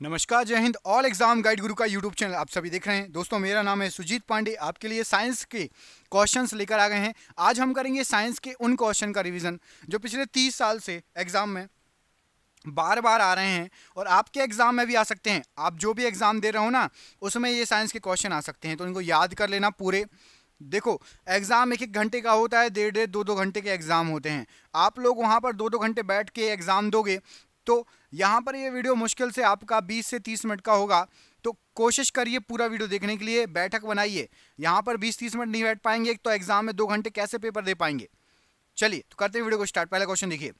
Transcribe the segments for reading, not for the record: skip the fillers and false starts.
नमस्कार, जय Hind. All exam guide गुरु का यूट्यूब चैनल आप सभी देख रहे हैं। दोस्तों, मेरा नाम है सुजीत पांडे। आपके लिए साइंस के क्वेश्चंस लेकर आ गए हैं। आज हम करेंगे साइंस के उन क्वेश्चन का रिवीजन जो पिछले 30 साल से एग्जाम में बार बार आ रहे हैं और आपके एग्जाम में भी आ सकते हैं। आप जो भी एग्जाम दे रहे हो ना, उसमें ये साइंस के क्वेश्चन आ सकते हैं, तो इनको याद कर लेना पूरे। देखो, एग्जाम एक एक घंटे का होता है, डेढ़ डेढ़ दो दो घंटे के एग्जाम होते हैं। आप लोग वहां पर दो दो घंटे बैठ के एग्जाम दोगे तो यहाँ पर ये वीडियो मुश्किल से आपका 20 से 30 मिनट का होगा। तो कोशिश करिए पूरा वीडियो देखने के लिए, बैठक बनाइए। यहाँ पर 20-30 मिनट नहीं बैठ पाएंगे, एक तो एग्जाम में 2 घंटे कैसे पेपर दे पाएंगे। चलिए तो करते हैं वीडियो को स्टार्ट। पहला क्वेश्चन देखिए।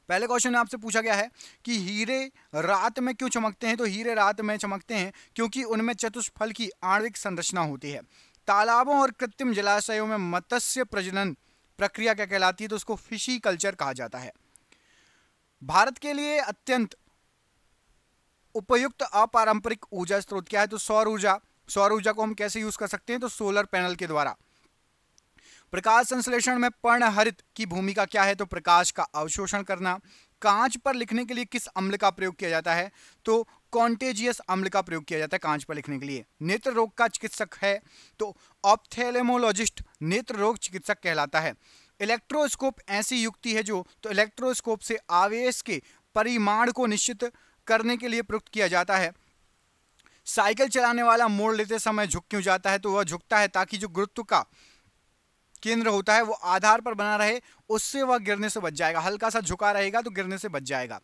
पहले क्वेश्चन में आपसे पूछा गया है कि हीरे रात में क्यों चमकते हैं। तो हीरे रात में चमकते हैं क्योंकि उनमें चतुष्फल की आणविक संरचना होती है। तालाबों और कृत्रिम जलाशयों में मत्स्य प्रजनन प्रक्रिया क्या कहलाती है। तो उसको फिशी कल्चर कहा जाता है। भारत के लिए अत्यंत उपयुक्त अपारंपरिक ऊर्जा स्रोत क्या है। तो सौर ऊर्जा। सौर ऊर्जा को हम कैसे यूज कर सकते हैं। तो सोलर पैनल के द्वारा। प्रकाश संश्लेषण में पर्णहरित की भूमिका क्या है। तो प्रकाश का अवशोषण करना। कांच पर लिखने के लिए किस अम्ल का प्रयोग किया जाता है। तो कॉन्टेजियस अम्ल का प्रयोग किया जाता है कांच पर लिखने के लिए। नेत्र रोग का चिकित्सक है। तो ऑप्थेल्मोलॉजिस्ट नेत्र रोग चिकित्सक कहलाता है। इलेक्ट्रोस्कोप ऐसी युक्ति है जो, तो इलेक्ट्रोस्कोप से आवेश के परिमाण को निश्चित करने के लिए प्रयुक्त किया जाता है। साइकिल चलाने वाला मोड़ लेते समय झुक क्यों जाता है। तो वह झुकता है ताकि जो गुरुत्व का केंद्र होता है वो आधार पर बना रहे, उससे वह गिरने से बच जाएगा। हल्का सा झुका रहेगा तो गिरने से बच जाएगा।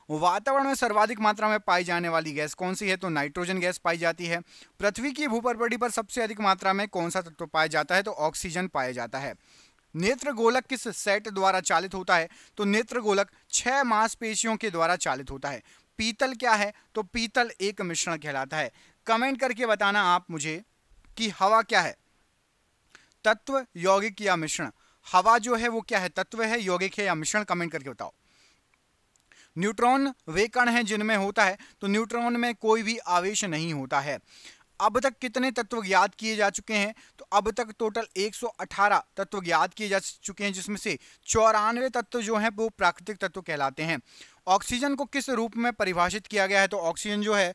वातावरण में सर्वाधिक मात्रा में पाई जाने वाली गैस कौन सी है। तो नाइट्रोजन गैस पाई जाती है। पृथ्वी की भूपरिपटी पर सबसे अधिक मात्रा में कौन सा तत्व पाया जाता है। तो ऑक्सीजन पाया जाता है। नेत्र गोलक किस सेट द्वारा चालित होता है। तो नेत्र गोलक 6 मांसपेशियों के द्वारा चालित होता है। पीतल क्या है। तो पीतल एक मिश्रण कहलाता है। कमेंट करके बताना आप मुझे कि हवा क्या है, तत्व, यौगिक या मिश्रण। हवा जो है वो क्या है, तत्व है, यौगिक है या मिश्रण। कमेंट करके बताओ। न्यूट्रॉन वे कण हैं जिनमें होता है। तो न्यूट्रॉन में कोई भी आवेश नहीं होता है। अब तक कितने तत्व ज्ञात किए जा चुके हैं। तो अब तक टोटल 118 तत्व ज्ञात किए जा चुके हैं, जिसमें से 94 तत्व जो हैं वो प्राकृतिक तत्व कहलाते हैं। ऑक्सीजन को किस रूप में परिभाषित किया गया है। तो ऑक्सीजन जो है,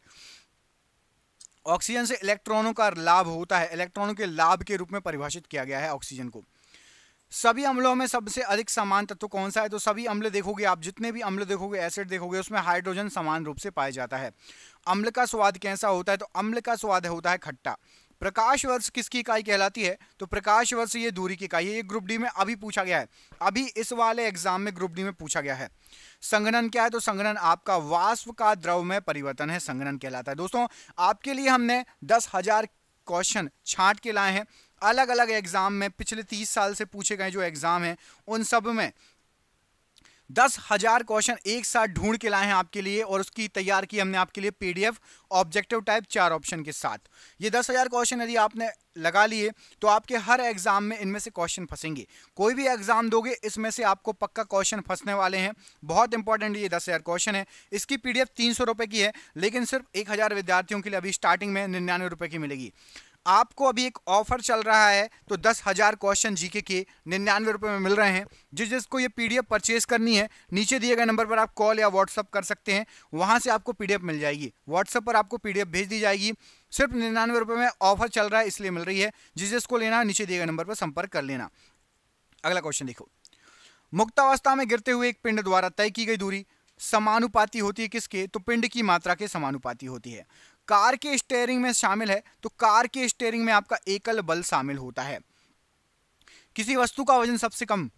ऑक्सीजन से इलेक्ट्रॉनों का लाभ होता है, इलेक्ट्रॉनों के लाभ के रूप में परिभाषित किया गया है ऑक्सीजन को। सभी अम्लों में सबसे अधिक समान तत्व कौन सा है। तो सभी अम्ल देखोगे आप, जितने भी अम्ल देखोगे, एसिड देखोगे, उसमें हाइड्रोजन समान रूप से पाया जाता है। अम्ल का स्वाद कैसा होता है। तो अम्ल का स्वाद होता है खट्टा। प्रकाश वर्ष किसकी इकाई कहलाती है। तो प्रकाश वर्ष ये दूरी की इकाई है। ये ग्रुप डी में अभी पूछा गया है, अभी इस वाले एग्जाम में ग्रुप डी में पूछा गया है। संघनन क्या है। तो संघनन आपका वाष्प का द्रव में परिवर्तन है, संघनन कहलाता है। दोस्तों, आपके लिए हमने 10,000 क्वेश्चन छांट के लाए हैं। अलग अलग एग्जाम में पिछले 30 साल से पूछे गए जो एग्जाम हैं उन सब में 10,000 क्वेश्चन एक साथ ढूंढ के लाए हैं आपके लिए, और उसकी तैयार की हमने आपके लिए पीडीएफ ऑब्जेक्टिव टाइप 4 ऑप्शन के साथ। ये 10,000 क्वेश्चन यदि आपने लगा लिए तो आपके हर एग्जाम में इनमें से क्वेश्चन फंसेंगे। कोई भी एग्जाम दोगे इसमें से आपको पक्का क्वेश्चन फंसने वाले हैं। बहुत इंपॉर्टेंट ये 10,000 क्वेश्चन है। इसकी पीडीएफ 300 रुपए की है, लेकिन सिर्फ 1,000 विद्यार्थियों के लिए अभी स्टार्टिंग में 99 रुपए की मिलेगी। आपको अभी एक ऑफर चल रहा है, तो 10,000 क्वेश्चन जीके के 99 रुपए में मिल रहे हैं। जिसको ये पीडीएफ परचेज करनी है, नीचे दिए गए नंबर पर आप कॉल या व्हाट्सअप कर सकते हैं, वहां से आपको पीडीएफ मिल जाएगी। व्हाट्सअप पर आपको पीडीएफ भेज दी जाएगी। सिर्फ 99 रुपए में ऑफर चल रहा है, इसलिए मिल रही है। जिसको लेना है नीचे दिए गए नंबर पर संपर्क कर लेना। अगला क्वेश्चन देखो। मुक्तावस्था में गिरते हुए एक पिंड द्वारा तय की गई दूरी समानुपाती होती है किसके। तो पिंड की मात्रा के समानुपाती होती है। कार के स्टीयरिंग में शामिल है। तो कार के स्टीयरिंग में आपका एकल बल शामिल होता है। किसी वस्तु का वजन सबसे कम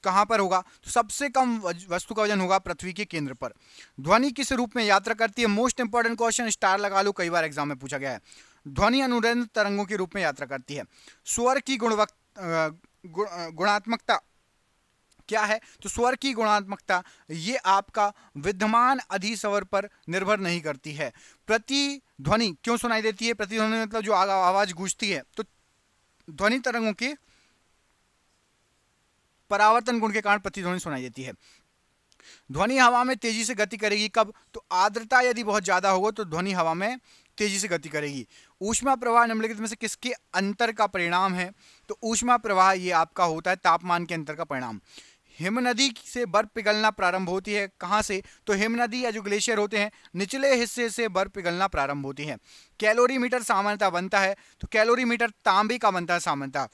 कहां पर होगा। तो सबसे कम वस्तु का वजन होगा पृथ्वी के केंद्र पर। ध्वनि किस रूप में यात्रा करती है। मोस्ट इंपॉर्टेंट क्वेश्चन, स्टार लगा लो, कई बार एग्जाम में पूछा गया है। ध्वनि अनुदैर्ध्य तरंगों के रूप में यात्रा करती है। स्वर की गुणात्मकता क्या है। तो स्वर की गुणात्मकता ये आपका विद्यमान अधिस्वर पर निर्भर नहीं करती है। प्रतिध्वनि क्यों सुनाई देती है। प्रतिध्वनि मतलब जो आवाज गूंजती है। तो ध्वनि तरंगों के परावर्तन गुण के कारण प्रतिध्वनि सुनाई देती है। ध्वनि हवा में तेजी से गति करेगी कब। तो आर्द्रता यदि बहुत ज्यादा होगा तो ध्वनि हवा में तेजी से गति करेगी। ऊष्मा प्रवाह निम्नलिखित में से किसके अंतर का परिणाम है। तो ऊष्मा प्रवाह ये आपका होता है तापमान के अंतर का परिणाम। हिमनदी से बर्फ पिघलना प्रारंभ होती है कहाँ से? तो हिमनदी या जो ग्लेशियर होते हैं निचले हिस्से से बर्फ पिघलना प्रारंभ होती है। कैलोरीमीटर सामान्यतः बनता है, तो कैलोरीमीटर तांबे का बनता है सामान्यतः।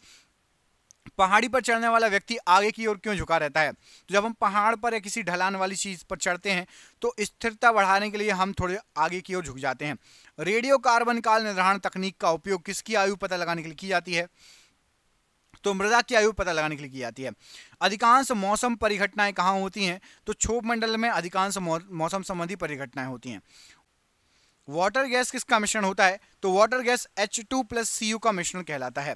पहाड़ी पर चढ़ने वाला व्यक्ति आगे की ओर क्यों झुका रहता है? तो जब हम पहाड़ पर या किसी ढलान वाली चीज पर चढ़ते हैं तो स्थिरता बढ़ाने के लिए हम थोड़े आगे की ओर झुक जाते हैं। रेडियो कार्बन काल निर्धारण तकनीक का उपयोग किसकी आयु पता लगाने के लिए की जाती है? तो मृदा की आयु पता लगाने के लिए की जाती है। अधिकांश मौसम परिघटनाएं कहाँ होती हैं? तो क्षोभ मंडल में अधिकांश मौसम संबंधी परिघटनाएं होती हैं। वाटर गैस किसका मिश्रण होता है? तो वाटर गैस H2+Cu का मिश्रण कहलाता है।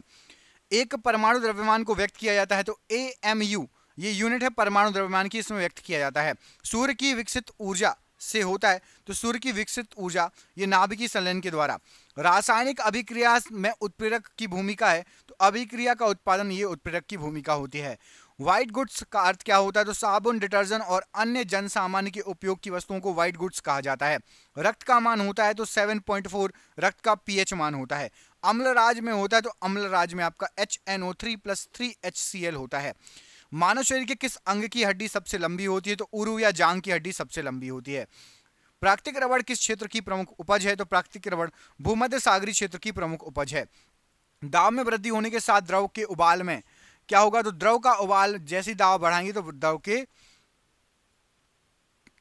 एक परमाणु द्रव्यमान को व्यक्त किया जाता है तो AMU ये यूनिट है परमाणु द्रव्यमान की, इसमें व्यक्त किया जाता है। सूर्य की विकसित ऊर्जा से होता है, तो सूर्य की विकसित ऊर्जा ये नाभिकीय संलयन के द्वारा। रासायनिक अभिक्रिया में उत्प्रेरक की भूमिका है, तो अभिक्रिया का उत्पादन ये उत्प्रेरक की भूमिका होती है। व्हाइट गुड्स का अर्थ क्या होता है? तो साबुन, डिटर्जेंट और अन्य जन सामान्य के उपयोग की वस्तुओं को व्हाइट गुड्स कहा जाता है। रक्त का मान होता है तो 7.4 रक्त का pH मान होता है। अम्ल राज में होता है तो अम्ल राज में आपका HNO3+3HCl होता है। मानव शरीर के किस अंग की हड्डी सबसे लंबी होती है? तो उरु या जांग की हड्डी सबसे लंबी होती है। प्राकृतिक रबड़ किस क्षेत्र की प्रमुख उपज है? तो प्राकृतिक रबड़ भूमध्य सागरीय क्षेत्र की प्रमुख उपज है। दाब में वृद्धि होने के साथ द्रव के उबाल में क्या होगा? तो द्रव का उबाल जैसी दाब बढ़ाएंगे तो द्रव के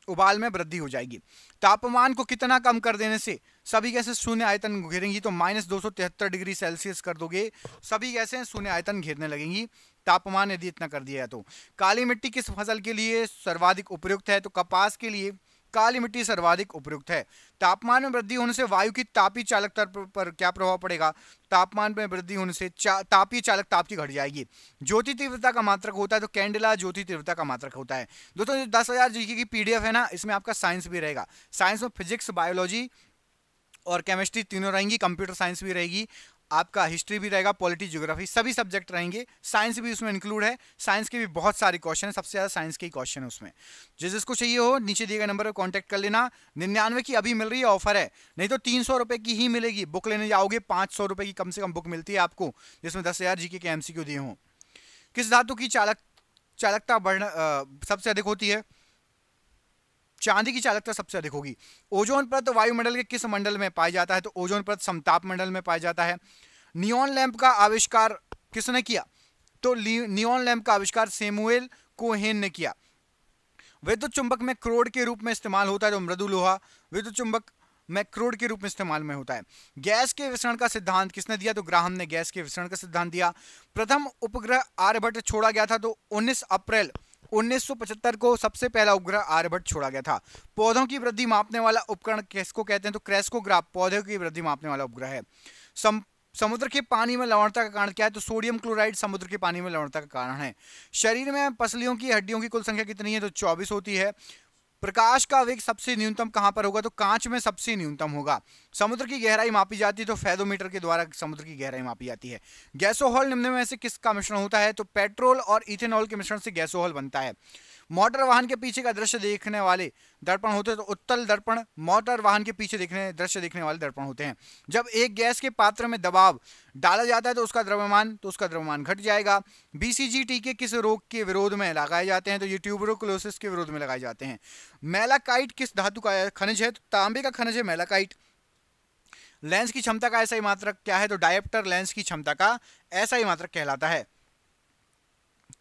उबाल में वृद्धि हो जाएगी। तापमान को कितना कम कर देने से सभी गैसें शून्य आयतन घेरेंगी? तो -273 डिग्री सेल्सियस कर दोगे, सभी गैसें शून्य आयतन घेरने लगेंगी तापमान यदि इतना कर दिया है तो। काली मिट्टी किस फसल के लिए सर्वाधिक उपयुक्त है? तो कपास के लिए काली मिट्टी सर्वाधिक उपयुक्त है। तापमान में वृद्धि होने से वायु की तापीय चालकता पर क्या प्रभाव पड़ेगा? तापमान में वृद्धि होने से तापीय चालकता आपकी घट जाएगी। ज्योति तीव्रता का मात्रक होता है तो कैंडेला ज्योति तीव्रता का मात्रक होता है। दोस्तों 10,000 जीके की PDF है ना, इसमें आपका साइंस भी रहेगा। साइंस में फिजिक्स, बायोलॉजी और केमिस्ट्री तीनों रहेंगी, कंप्यूटर साइंस भी रहेगी, आपका हिस्ट्री भी रहेगा, पॉलिटी, ज्योग्राफी सभी सब्जेक्ट रहेंगे। साइंस भी उसमें इंक्लूड है। साइंस के भी बहुत सारे क्वेश्चन है, सबसे ज्यादा साइंस के ही क्वेश्चन है उसमें। जिसको चाहिए हो नीचे दिए गए नंबर पर कांटेक्ट कर लेना। 99 की अभी मिल रही है, ऑफर है, नहीं तो 300 रुपए की ही मिलेगी। बुक लेने जाओगे 500 रुपए की कम से कम बुक मिलती है आपको, जिसमें 10,000 जीके के MCQ दिए हों। किस धातु की चालकता सबसे अधिक होती है? चांदी की चालकता सबसे अधिक होगी। ओजोन परत वायुमंडल के किस मंडल में पाया जाता है? तो ओजोन परत समताप मंडल में पाया जाता है। नियॉन लैंप का आविष्कार किसने किया? तो नियॉन लैंप का आविष्कार सैमुअल कोहेन ने किया। विद्युत चुंबक में क्रोड के रूप में इस्तेमाल होता है तो मृदु लोहा विद्युत चुंबक में क्रोड के रूप में इस्तेमाल में होता है। गैस के विसरण का सिद्धांत किसने दिया? तो ग्राहम ने गैस के विसरण का सिद्धांत दिया। प्रथम उपग्रह आर्यभट्ट छोड़ा गया था तो 19 अप्रैल 1975 को सबसे पहला उपग्रह आर्यभट्ट छोड़ा गया था। पौधों की वृद्धि मापने वाला उपकरण किसको कहते हैं? तो क्रेस्कोग्राफ पौधों की वृद्धि मापने वाला उपग्रह है। समुद्र के पानी में लवणता का कारण क्या है? तो सोडियम क्लोराइड समुद्र के पानी में लवणता का कारण है। शरीर में पसलियों की हड्डियों की कुल संख्या कितनी है? तो 24 होती है। प्रकाश का वेग सबसे न्यूनतम कहां पर होगा? तो कांच में सबसे न्यूनतम होगा। समुद्र की गहराई मापी जाती है तो फेदोमीटर के द्वारा समुद्र की गहराई मापी जाती है। गैसोहॉल निम्न में से किसका मिश्रण होता है? तो पेट्रोल और इथेनॉल के मिश्रण से गैसोहॉल बनता है। मोटर वाहन के पीछे का दृश्य देखने वाले दर्पण होते हैं तो उत्तल दर्पण मोटर वाहन के पीछे दृश्य देखने वाले दर्पण होते हैं। जब एक गैस के पात्र में दबाव डाला जाता है तो उसका द्रव्यमान घट जाएगा। BCG टीके किस रोग के विरोध में लगाए जाते हैं? तो ये ट्यूबरकुलोसिस के विरोध में लगाए जाते हैं। मैलाकाइट किस धातु का खनिज है? तो तांबे का खनिज है मैलाकाइट। लेंस की क्षमता का SI मात्रक क्या है? तो डायप्टर लेंस की क्षमता का SI मात्रक कहलाता है।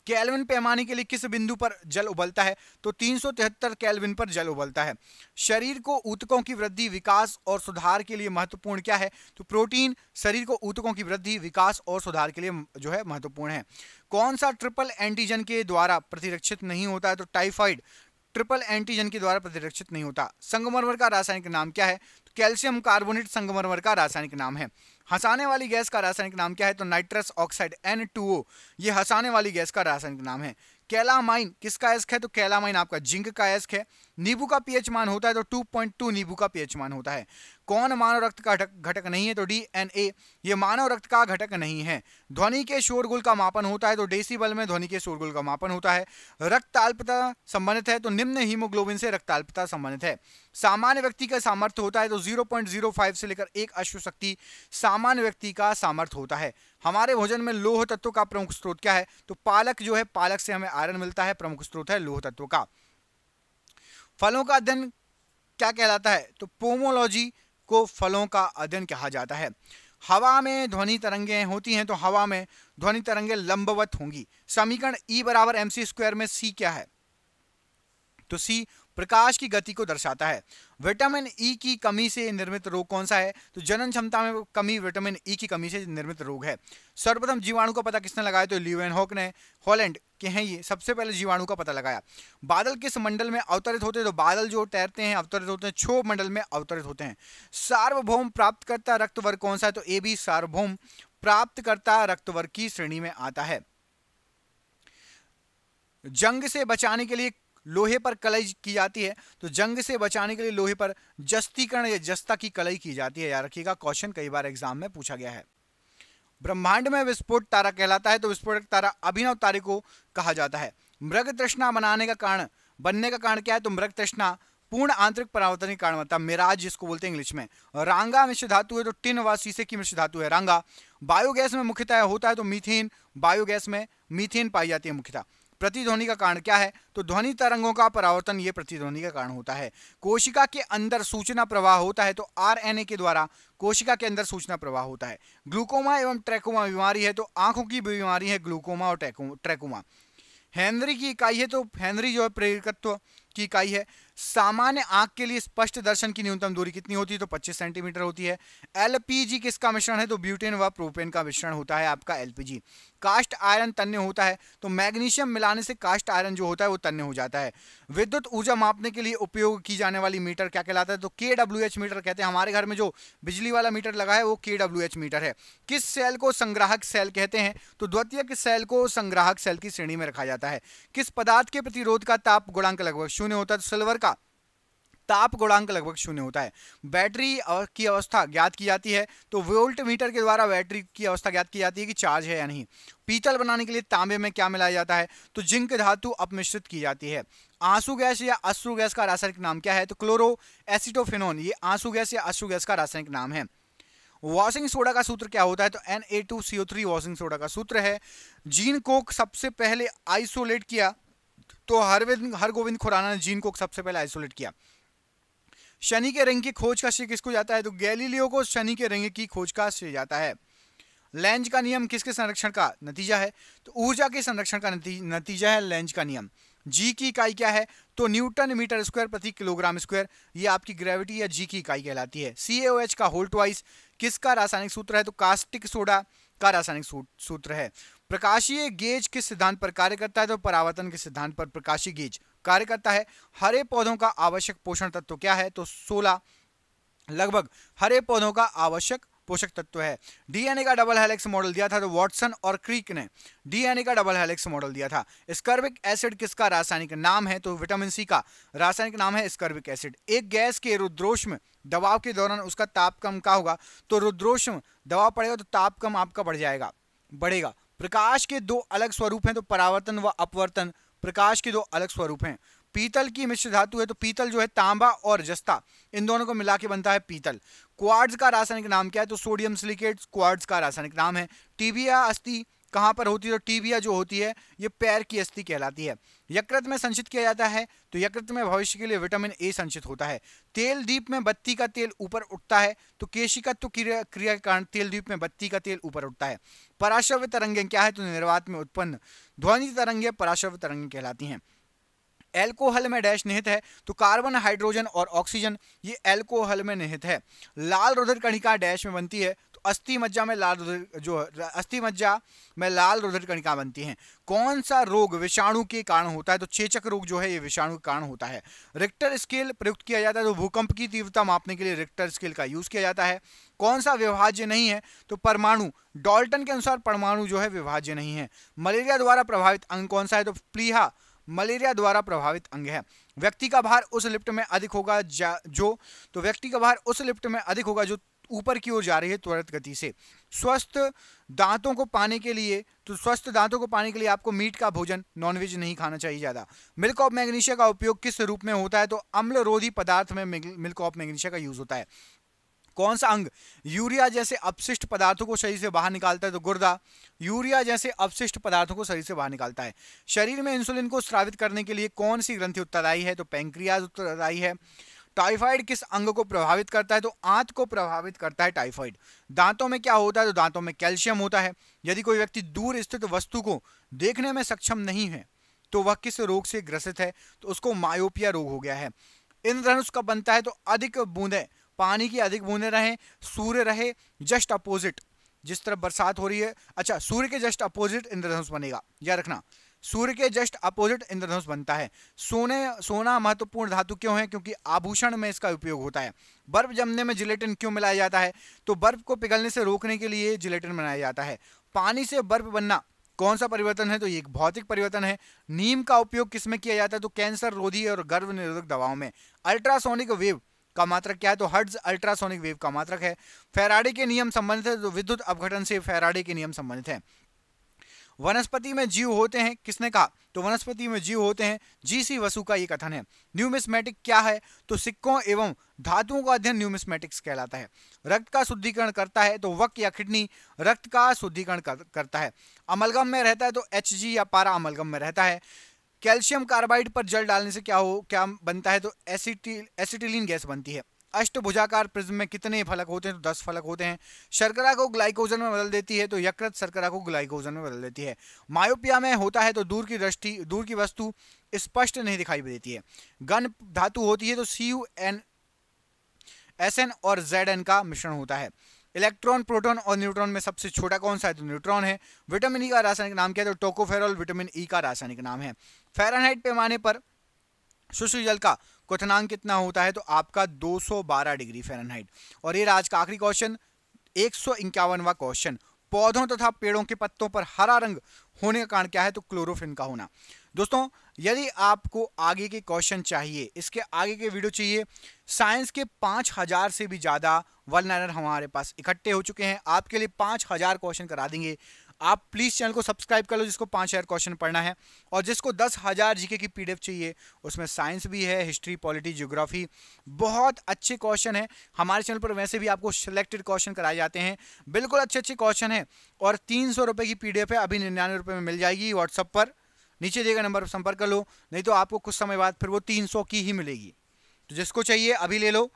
केल्विन पैमाने के लिए किस बिंदु पर जल उबलता है? तो 373 केल्विन पर जल उबलता है। शरीर को ऊतकों की वृद्धि, विकास और सुधार के लिए महत्वपूर्ण क्या है? तो प्रोटीन शरीर को ऊतकों की वृद्धि, विकास और सुधार के लिए जो है महत्वपूर्ण है। कौन सा ट्रिपल एंटीजन के द्वारा प्रतिरक्षित नहीं होता है? तो टाइफाइड ट्रिपल एंटीजन के द्वारा प्रतिरक्षित नहीं होता। संगमरमर का रासायनिक नाम क्या है? तो कैल्शियम कार्बोनेट संगमरमर का रासायनिक नाम है। हंसाने वाली गैस का रासायनिक नाम क्या है? तो नाइट्रस ऑक्साइड N2O ये हंसाने वाली गैस का रासायनिक नाम है। कैलामाइन किसका अयस्क है? तो कैलामाइन आपका जिंक का अयस्क है। नींबू का पीएच मान होता है तो 2.2 नींबू का पीएच मान होता है। कौन मानव रक्त का घटक नहीं है तो डीएनए, ये मानव रक्त का घटक नहीं है। ध्वनि के शोरगुल का मापन होता है तो डेसिबल में ध्वनि के शोरगुल का मापन होता है। रक्ताल्पता संबंधित है तो निम्न हीमोग्लोबिन से रक्ताल्पता संबंधित है। सामान्य व्यक्ति का सामर्थ्य होता है तो 0.05 से लेकर 1 अश्वशक्ति सामान्य व्यक्ति का सामर्थ्य होता है। हमारे भोजन में लौह तत्व का प्रमुख स्रोत क्या है तो पालक जो है, पालक से हमें आयरन मिलता है, प्रमुख स्रोत है लौह तत्व का। फलों का अध्ययन क्या कहलाता है तो पोमोलॉजी को फलों का अध्ययन कहा जाता है। हवा में ध्वनि तरंगें होती हैं तो हवा में ध्वनि तरंगें लंबवत होंगी। समीकरण E बराबर mc² में C क्या है तो C प्रकाश की गति को दर्शाता है। विटामिन ई की कमी से निर्मित रोग कौन सा है तो जनन क्षमता में कमी विटामिन ई की कमी से निर्मित रोग है। सर्वप्रथम जीवाणु का पता किसने लगाया तो ल्यूवेनहॉक ने, हॉलैंड के हैं ये, सबसे पहले जीवाणु का पता लगाया। बादल किस मंडल में अवतरित होते हैं तो बादल जो तैरते हैं अवतरित होते हैं क्षोभ मंडल में अवतरित होते हैं। सार्वभौम प्राप्तकर्ता रक्त वर्ग कौन सा है तो ए बी सार्वभौम प्राप्तकर्ता रक्त वर्ग की श्रेणी में आता है। जंग से बचाने के लिए लोहे पर कलई की जाती है तो जंग से बचाने के लिए लोहे पर जस्तीकरण या जस्ता की कलई की जाती है। याद रखिएगा, क्वेश्चन कई बार एग्जाम में पूछा गया है। ब्रह्मांड में विस्फोट तारा कहलाता है तो विस्फोटक तारा अभिनव तारे को कहा जाता है। मृग तृष्णा बनने का कारण क्या है तो मृग तृष्णा पूर्ण आंतरिक परावर्तन के कारण बनता है, मिराज जिसको बोलते हैं इंग्लिश में। रांगा मिश्र धातु है तो टिन व शीशे की मिश्र धातु है रांगा। बायोगैस में मुख्यतः होता है तो मीथेन, बायोगैस में मीथेन पाई जाती है मुख्यतः। प्रतिध्वनि का कारण क्या है तो ध्वनि तरंगों का परावर्तन, ये प्रतिध्वनि का कारण होता है। कोशिका के अंदर सूचना प्रवाह होता है तो आरएनए के द्वारा कोशिका के अंदर सूचना प्रवाह होता है। ग्लूकोमा एवं ट्रैकोमा बीमारी है तो आंखों की बीमारी है ग्लूकोमा और ट्रैकोमा। हेनरी की इकाई है तो हेनरी जो है प्रेरकत्व की इकाई है। सामान्य आंख के लिए स्पष्ट दर्शन की न्यूनतम दूरी कितनी होती है तो 25 सेंटीमीटर होती है। एलपीजी किसका मिश्रण है तो ब्यूटेन व प्रोपेन का मिश्रण होता है आपका एलपीजी। कास्ट आयरन तन्य होता है तो मैग्नीशियम मिलाने से कास्ट आयरन जो होता है वो तन्य हो जाता है। विद्युत ऊर्जा मापने के लिए उपयोग की जाने वाली मीटर क्या कहलाता है तो KWH मीटर कहते हैं। हमारे घर में जो बिजली वाला मीटर लगा है वो KWH मीटर है। किस सेल को संग्राहक सेल कहते हैं तो द्वितीयक सेल को संग्राहक सेल की श्रेणी में रखा जाता है। किस पदार्थ के प्रतिरोध का ताप गुणांक लगभग 0 होता है तो सिल्वर का ताप गुणांक लगभग 0 होता है। बैटरी की अवस्था ज्ञात की जाती है तो वोल्ट मीटर के द्वारा बैटरी की अवस्था ज्ञात की जाती है कि चार्ज है या नहीं। पीतल बनाने के लिए तांबे में क्या मिलाया जाता है तो जिंक धातु अपमिश्रित की जाती है। आंसू गैस या अश्रु गैस का रासायनिक नाम क्या है तो क्लोरो एसिटोफेनोन, ये आंसू गैस या अश्रु गैस का रासायनिक नाम है। वॉशिंग सोडा का सूत्र क्या होता है तो Na2CO3 वॉशिंग सोडा का सूत्र है। जीन कोक सबसे पहले आइसोलेट किया तो हरगोविंद खुराना ने जीन कोक सबसे पहले आइसोलेट किया। शनि के रिंग की खोज का श्रेय किसको जाता है तो गैलीलियो को शनि के रिंग की खोज का श्रेय जाता है। लेंज का नियम किसके संरक्षण का नतीजा है तो ऊर्जा के संरक्षण का नतीजा है लेंज का नियम। जी की इकाई क्या है तो न्यूटन मीटर स्क्वायर प्रति किलोग्राम स्क्वायर, ये आपकी ग्रेविटी या जी की इकाई कहलाती है। CaOH का होल ट्वाइस किसका रासायनिक सूत्र है तो कास्टिक सोडा का रासायनिक सूत्र है। प्रकाशीय गेज किस सिद्धांत पर कार्य करता है तो परावर्तन के सिद्धांत पर प्रकाशीय गेज कार्य करता है। हरे पौधों का आवश्यक पोषण तत्व क्या है तो 16 लगभग हरे पौधों का आवश्यक पोषक तत्व है। डीएनए का डबल हेलिक्स मॉडल दिया था तो वॉटसन और क्रीक ने डीएनए का डबल हेलिक्स मॉडल दिया था। स्कर्बिक एसिड किसका रासायनिक नाम है तो विटामिन सी का रासायनिक नाम है स्कर्बिक एसिड। एक गैस के रुद्रोष्म दबाव के दौरान उसका ताप कम का होगा तो रुद्रोष्म दबाव पड़ेगा तो ताप कम आपका बढ़ेगा। प्रकाश के दो अलग स्वरूप हैं तो परावर्तन व अपवर्तन, प्रकाश के दो अलग स्वरूप हैं। पीतल की मिश्र धातु है तो पीतल जो है तांबा और जस्ता इन दोनों को मिला के बनता है पीतल। क्वार्ट्ज का रासायनिक नाम क्या है तो सोडियम सिलिकेट क्वार्ट्ज का रासायनिक नाम है। टीबिया अस्थि कहाँ पर होती है तो टीबिया जो होती है ये पैर की अस्थि कहलाती है। यकृत में संचित किया जाता है तो यकृत में भविष्य के लिए विटामिन ए संचित होता है। तेल दीप में बत्ती का तेल ऊपर उठता है तो केशिकत्व क्रिया के कारण तेल दीप में बत्ती का तेल ऊपर उठता है। पराश्रव्य तरंगें क्या है तो निर्वात में उत्पन्न ध्वनि तरंगें पराश्रव्य तरंगें कहलाती हैं। एल्कोहल में डैश निहित है तो कार्बन, हाइड्रोजन और ऑक्सीजन, ये एल्कोहल में निहित है। लाल रुधिर कणिका डैश में बनती है तो अस्थि मज्जा में लाल रुधिर कणिका बनती हैं। कौन सा रोग विषाणु के कारण होता है तो चेचक रोग जो है ये विषाणु के कारण होता है। रिक्टर स्केल प्रयुक्त किया जाता है तो भूकंप की तीव्रता मापने के लिए रिक्टर स्केल का यूज किया जाता है। कौन सा विभाज्य नहीं है तो परमाणु, डाल्टन के अनुसार परमाणु जो है विभाज्य नहीं है। मलेरिया द्वारा प्रभावित अंग कौन सा है तो प्लीहा मलेरिया द्वारा प्रभावित अंग है। व्यक्ति का भार उस लिफ्ट में अधिक होगा व्यक्ति का भार उस लिफ्ट में अधिक होगा जो ऊपर की ओर जा रही है त्वरित गति से। स्वस्थ दांतों को पाने के लिए आपको मीट का भोजन, नॉनवेज नहीं खाना चाहिए ज़्यादा। मिल्क ऑफ मैग्नीशिया का उपयोग किस रूप में होता है? तो अम्ल रोधी पदार्थ में मिल्क ऑफ मैग्नीशिया का यूज होता है। कौन सा अंग यूरिया जैसे अपशिष्ट पदार्थों को शरीर से बाहर निकालता है? तो गुर्दा यूरिया जैसे अपशिष्ट पदार्थों को शरीर से बाहर निकालता है। शरीर में इंसुलिन को स्रावित करने के लिए कौन सी ग्रंथि उत्तरदायी है? तो पैंक्रियाज उत्तरदायी है। टाइफाइड किस अंग को प्रभावित करता है? तो आंत को प्रभावित करता है टाइफाइड। दांतों में क्या होता है? तो दांतों में कैल्शियम होता है। यदि कोई व्यक्ति दूर स्थित वस्तु को देखने में सक्षम नहीं है तो वह किस रोग से ग्रसित है? तो उसको मायोपिया रोग हो गया है। इंद्रधनुष कब बनता है? तो अधिक बूंदें, पानी की अधिक बूंदें रहें, सूर्य रहे जस्ट अपोजिट, जिस तरफ बरसात हो रही है। अच्छा, सूर्य के जस्ट अपोजिट इंद्रधनुष बनेगा, याद रखना, सूर्य के जस्ट अपोजिट इंद्रधनुष बनता है। सोना महत्वपूर्ण धातु क्यों है? क्योंकि आभूषण में इसका उपयोग होता है। बर्फ जमने में जिलेटिन क्यों मिलाया जाता है? तो बर्फ को पिघलने से रोकने के लिए जिलेटिन बनाया जाता है। पानी से बर्फ बनना कौन सा परिवर्तन है? तो ये एक भौतिक परिवर्तन है। नीम का उपयोग किसमें किया जाता है? तो कैंसर रोधी और गर्भ निरोधक दवाओं में। अल्ट्रासोनिक वेव का मात्रक क्या है? तो हर्ट्ज अल्ट्रासोनिक वेव का मात्रक है। फैराडे के नियम संबंधित है, तो विद्युत अपघटन से फैराडे के नियम संबंधित है। वनस्पति में जीव होते हैं, किसने कहा? तो वनस्पति में जीव होते हैं, जीसी वसु का ये कथन है। न्यूमिस्मेटिक क्या है? तो सिक्कों एवं धातुओं का अध्ययन न्यूमिस्मेटिक्स कहलाता है। रक्त का शुद्धिकरण करता है, तो वक या किडनी रक्त का शुद्धिकरण करता है। अमलगम में रहता है, तो Hg या पारा अमलगम में रहता है। कैल्शियम कार्बाइड पर जल डालने से क्या बनता है? तो एसिटिलीन गैस बनती है। अष्टभुजाकार प्रिज्म में कितने फलक होते हैं? तो 10 फलक होते हैं। शर्करा को ग्लाइकोजन में बदल देती है, तो यकृत शर्करा को ग्लाइकोजन में बदल देती है। मायोपिया में होता है, तो दूर की वस्तु स्पष्ट नहीं दिखाई देती है। घन धातु होती है, तो CuN SN और Zn का मिश्रण होता है। इलेक्ट्रॉन, प्रोटॉन और न्यूट्रॉन में सबसे छोटा कौन सा है? तो न्यूट्रॉन है। विटामिन ई का रासायनिक नाम क्या है? तो टोकोफेरॉल विटामिन ई का रासायनिक नाम है। फ़ारेनहाइट पैमाने पर शुष्क जल का क्वथनांक कितना होता है? तो आपका 212 डिग्री फ़ारेनहाइट। और ये आज का आखिरी क्वेश्चन, 151वां क्वेश्चन, पौधों तथा पेड़ों के पत्तों पर हरा रंग होने का कारण क्या है? तो क्लोरोफिल का होना। दोस्तों, यदि आपको आगे के क्वेश्चन चाहिए, इसके आगे के वीडियो चाहिए, साइंस के 5000 से भी ज़्यादा वन लाइनर हमारे पास इकट्ठे हो चुके हैं। आपके लिए 5000 क्वेश्चन करा देंगे। आप प्लीज़ चैनल को सब्सक्राइब कर लो जिसको 5000 क्वेश्चन पढ़ना है, और जिसको 10,000 जीके की PDF चाहिए, उसमें साइंस भी है, हिस्ट्री, पॉलिटी, ज्योग्राफी, बहुत अच्छे क्वेश्चन है। हमारे चैनल पर वैसे भी आपको सिलेक्टेड क्वेश्चन कराए जाते हैं, बिल्कुल अच्छे क्वेश्चन है। और 300 रुपये की PDF है, अभी 99 रुपये में मिल जाएगी। व्हाट्सअप पर नीचे दिए गए नंबर पर संपर्क कर लो, नहीं तो आपको कुछ समय बाद फिर वो 300 की ही मिलेगी। तो जिसको चाहिए अभी ले लो।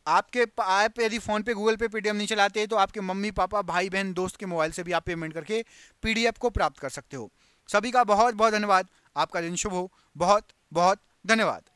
आपके आप यदि फ़ोन पे, गूगल पे पेटीएम नहीं चलाते हैं, तो आपके मम्मी पापा, भाई बहन, दोस्त के मोबाइल से भी आप पेमेंट करके PDF को प्राप्त कर सकते हो। सभी का बहुत बहुत धन्यवाद। आपका दिन शुभ हो। बहुत बहुत धन्यवाद।